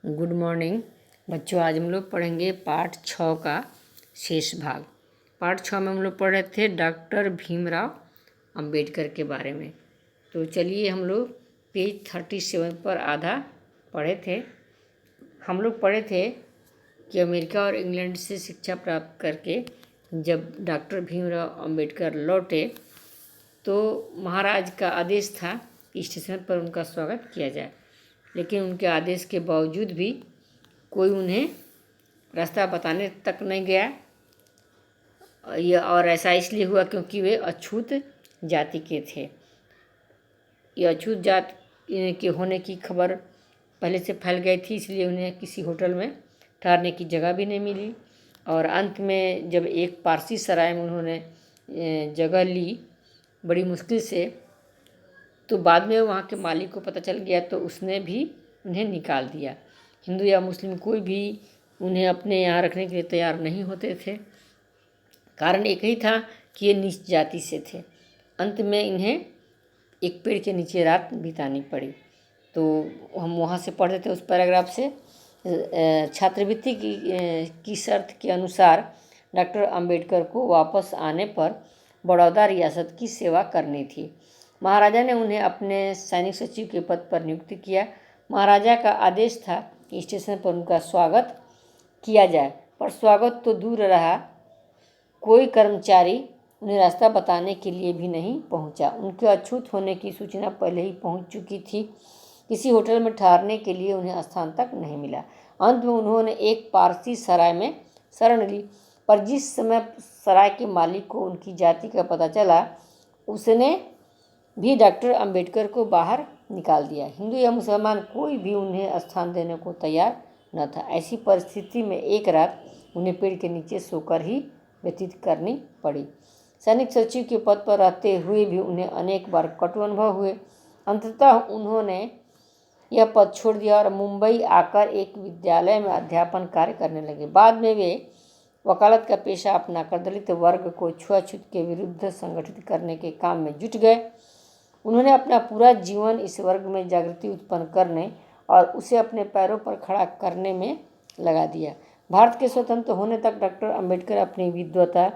Good morning बच्चों। आज हम लोग पढ़ेंगे पाठ 6 का शेष भाग। पाठ 6 में हम लोग पढ़ रहे थे डॉक्टर भीमराव अंबेडकर के बारे में। तो चलिए हम लोग पेज 37 पर आधा पढ़े थे। हम लोग पढ़े थे कि अमेरिका और इंग्लैंड से शिक्षा प्राप्त करके जब डॉक्टर भीमराव अंबेडकर लौटे तो महाराज का आदेश था कि स्टेशन पर उनका स्वागत किया जाए, लेकिन उनके आदेश के बावजूद भी कोई उन्हें रास्ता बताने तक नहीं गया। और ऐसा इसलिए हुआ क्योंकि वे अछूत जाति के थे। ये अछूत जात के होने की खबर पहले से फैल गई थी, इसलिए उन्हें किसी होटल में ठहरने की जगह भी नहीं मिली। और अंत में जब एक पारसी सराय में उन्होंने जगह ली बड़ी मुश्किल से, तो बाद में वहाँ के मालिक को पता चल गया तो उसने भी उन्हें निकाल दिया। हिंदू या मुस्लिम कोई भी उन्हें अपने यहाँ रखने के लिए तैयार नहीं होते थे। कारण एक ही था कि ये नीच जाति से थे। अंत में इन्हें एक पेड़ के नीचे रात बितानी पड़ी। तो हम वहाँ से पढ़ते थे उस पैराग्राफ से। छात्रवृत्ति की शर्त के अनुसार डॉक्टर अंबेडकर को वापस आने पर बड़ौदा रियासत की सेवा करनी थी। महाराजा ने उन्हें अपने सैनिक सचिव के पद पर नियुक्त किया। महाराजा का आदेश था कि स्टेशन पर उनका स्वागत किया जाए, पर स्वागत तो दूर रहा, कोई कर्मचारी उन्हें रास्ता बताने के लिए भी नहीं पहुंचा। उनके अछूत होने की सूचना पहले ही पहुंच चुकी थी। किसी होटल में ठहरने के लिए उन्हें स्थान तक नहीं मिला। अंत में उन्होंने एक पारसी सराय में शरण ली, पर जिस समय सराय के मालिक को उनकी जाति का पता चला, उसने भी डॉक्टर अंबेडकर को बाहर निकाल दिया। हिंदू या मुसलमान कोई भी उन्हें स्थान देने को तैयार न था। ऐसी परिस्थिति में एक रात उन्हें पेड़ के नीचे सोकर ही व्यतीत करनी पड़ी। सैनिक सचिव के पद पर रहते हुए भी उन्हें अनेक बार कटु अनुभव हुए। अंततः उन्होंने यह पद छोड़ दिया और मुंबई आकर एक विद्यालय में अध्यापन कार्य करने लगे। बाद में वे वकालत का पेशा अपनाकर दलित वर्ग को छुआछूत के विरुद्ध संगठित करने के काम में जुट गए। उन्होंने अपना पूरा जीवन इस वर्ग में जागृति उत्पन्न करने और उसे अपने पैरों पर खड़ा करने में लगा दिया। भारत के स्वतंत्र होने तक डॉक्टर अंबेडकर अपनी विद्वता,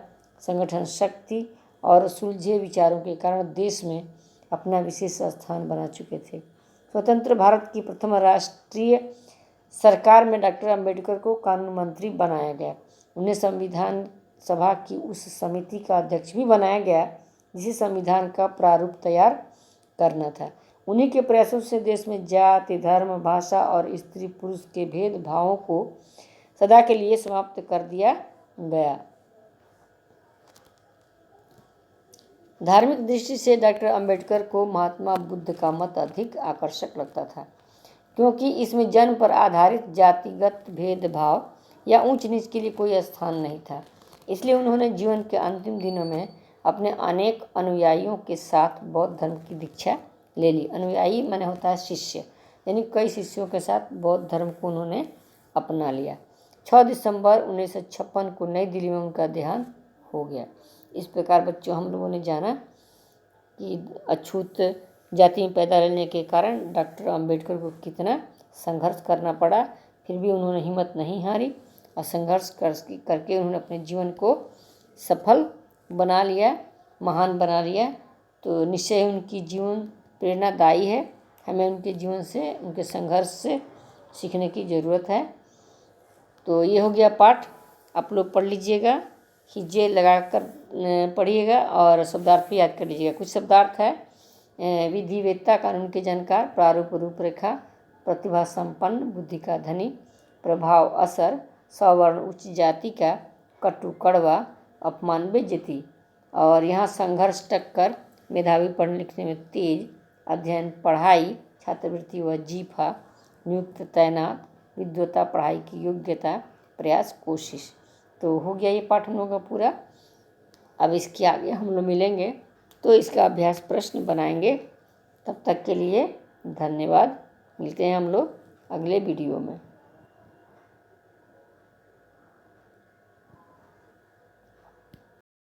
संगठन शक्ति और सुलझे विचारों के कारण देश में अपना विशेष स्थान बना चुके थे। स्वतंत्र भारत की प्रथम राष्ट्रीय सरकार में डॉक्टर अंबेडकर को कानून मंत्री बनाया गया। उन्हें संविधान सभा की उस समिति का अध्यक्ष भी बनाया गया जिसे संविधान का प्रारूप तैयार करना था। उन्हीं के प्रयासों से देश में जाति, धर्म, भाषा और स्त्री पुरुष के भेदभावों को सदा के लिए समाप्त कर दिया गया। धार्मिक दृष्टि से डॉक्टर अंबेडकर को महात्मा बुद्ध का मत अधिक आकर्षक लगता था, क्योंकि इसमें जन्म पर आधारित जातिगत भेदभाव या ऊंच नीच के लिए कोई स्थान नहीं था। इसलिए उन्होंने जीवन के अंतिम दिनों में अपने अनेक अनुयायियों के साथ बौद्ध धर्म की दीक्षा ले ली। अनुयायी माने होता है शिष्य, यानी कई शिष्यों के साथ बौद्ध धर्म को उन्होंने अपना लिया। 6 दिसंबर 1956 को नई दिल्ली में उनका देहांत हो गया। इस प्रकार बच्चों हम लोगों ने जाना कि अछूत जाति में पैदा लेने के कारण डॉक्टर अंबेडकर को कितना संघर्ष करना पड़ा, फिर भी उन्होंने हिम्मत नहीं हारी और संघर्ष करके उन्होंने अपने जीवन को सफल बना लिया, महान बना लिया। तो निश्चय ही उनकी जीवन प्रेरणादायी है। हमें उनके जीवन से, उनके संघर्ष से सीखने की ज़रूरत है। तो ये हो गया पाठ, आप लोग पढ़ लीजिएगा, हिज्जे लगा कर पढ़िएगा और शब्दार्थ भी याद कर लीजिएगा। कुछ शब्दार्थ है: विधिवेत्ता, कानून के जानकार, प्रारूप, रूपरेखा, प्रतिभा संपन्न, बुद्धि का धनी, प्रभाव, असर, सवर्ण, उच्च जाति का, कटु, कड़वा, अपमान, बेइज्जती। और यहाँ संघर्ष, टक्कर, मेधावी, पढ़ने लिखने में तेज, अध्ययन, पढ़ाई, छात्रवृत्ति व जीफा, नियुक्त, तैनात, विद्वता, पढ़ाई की योग्यता, प्रयास, कोशिश। तो हो गया ये पाठ हम लोग का पूरा। अब इसके आगे हम लोग मिलेंगे तो इसका अभ्यास प्रश्न बनाएंगे। तब तक के लिए धन्यवाद। मिलते हैं हम लोग अगले वीडियो में।